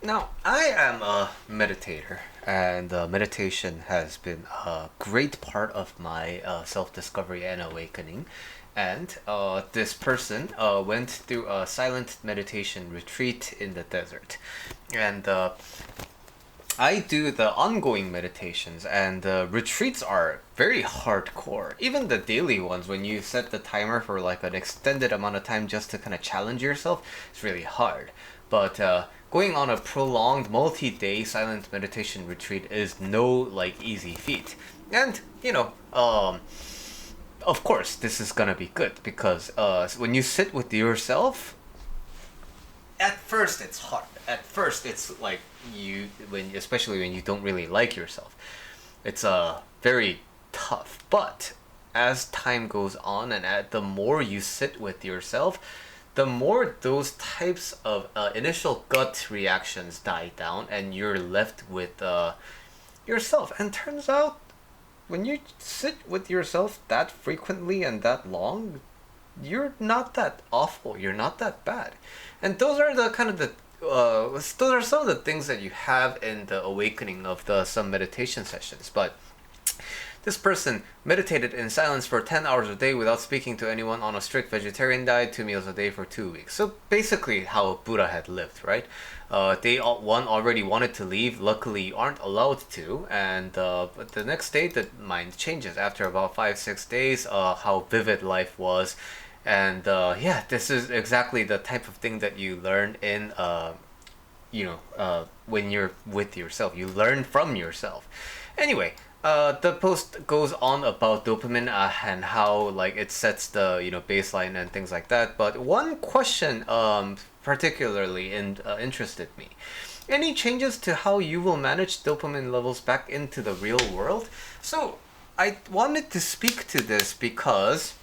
Now, I am a meditator, and meditation has been a great part of my self discovery and awakening. And this person went through a silent meditation retreat in the desert. And I do the ongoing meditations, and the retreats are very hardcore. Even the daily ones, when you set the timer for like an extended amount of time just to kind of challenge yourself, it's really hard. But going on a prolonged multi-day silent meditation retreat is no like easy feat. And of course, this is gonna be good because when you sit with yourself, at first it's hard. At first it's like especially when you don't really like yourself, it's very tough. But as time goes on, and the more you sit with yourself, the more those types of initial gut reactions die down, and you're left with yourself. And turns out, when you sit with yourself that frequently and that long, you're not that awful. You're not that bad. And those are the kind of the those are some of the things that you have in the awakening of the some meditation sessions. But this person meditated in silence for 10 hours a day without speaking to anyone on a strict vegetarian diet, 2 meals a day for 2 weeks. So basically, how Buddha had lived, right? One already wanted to leave. Luckily, you aren't allowed to. And but the next day, the mind changes. After about 5-6 days, how vivid life was. And yeah, this is exactly the type of thing that you learn in when you're with yourself. You learn from yourself. Anyway, the post goes on about dopamine and how like it sets the baseline and things like that. But one question particularly interested me. Any changes to how you will manage dopamine levels back into the real world? So I wanted to speak to this because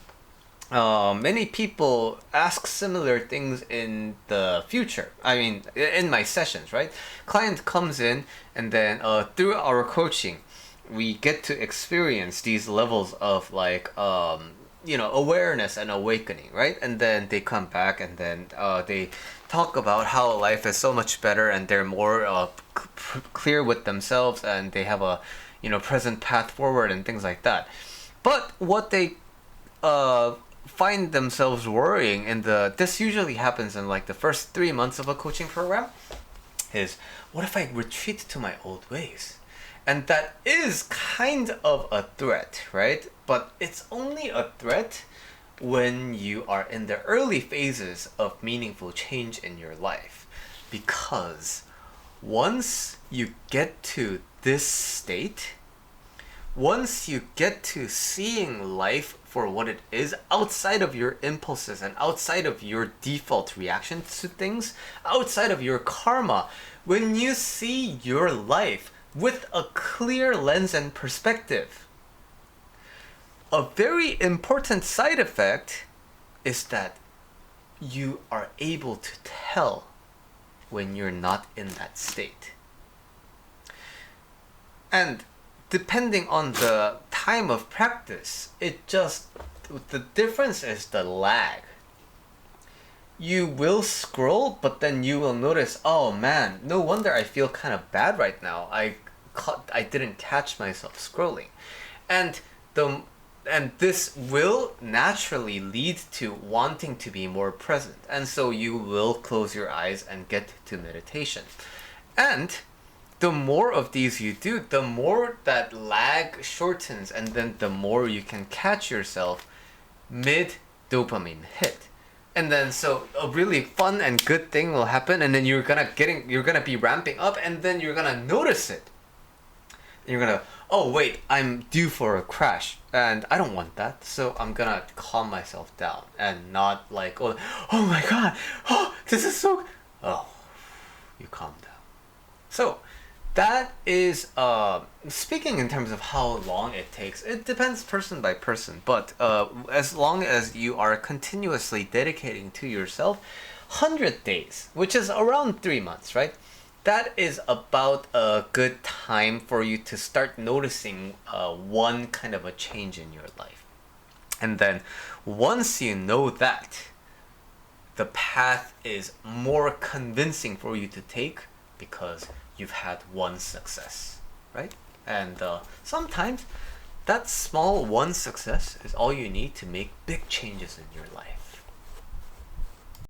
many people ask similar things in the future. I mean, in my sessions, right? Client comes in, and then through our coaching, we get to experience these levels of like awareness and awakening, right? And then they come back, and then they talk about how life is so much better, and they're more clear with themselves, and they have a present path forward and things like that. But what they find themselves worrying this usually happens in like the first 3 months of a coaching program, is what if I retreat to my old ways? And that is kind of a threat, right? But it's only a threat when you are in the early phases of meaningful change in your life. Because once you get to this state, once you get to seeing life for what it is, outside of your impulses and outside of your default reactions to things, outside of your karma, when you see your life with a clear lens and perspective, a very important side effect is that you are able to tell when you're not in that state. And depending on the time of practice, the difference is the lag. You will scroll, but then you will notice, oh man, no wonder I feel kind of bad right now. I didn't catch myself scrolling. And this will naturally lead to wanting to be more present. And so you will close your eyes and get to meditation. And the more of these you do, the more that lag shortens, and then the more you can catch yourself mid dopamine hit. And then so a really fun and good thing will happen, and then you're gonna be ramping up, and then you're gonna notice it. And you're gonna, oh wait, I'm due for a crash, and I don't want that, so I'm gonna calm myself down and not like, oh my god, oh this is so, oh, you calm down. So that is speaking in terms of how long it takes. It depends person by person, but as long as you are continuously dedicating to yourself, 100 days, which is around 3 months, right? That is about a good time for you to start noticing one kind of a change in your life. And then once you know that, the path is more convincing for you to take because you've had one success, right? And sometimes that small one success is all you need to make big changes in your life.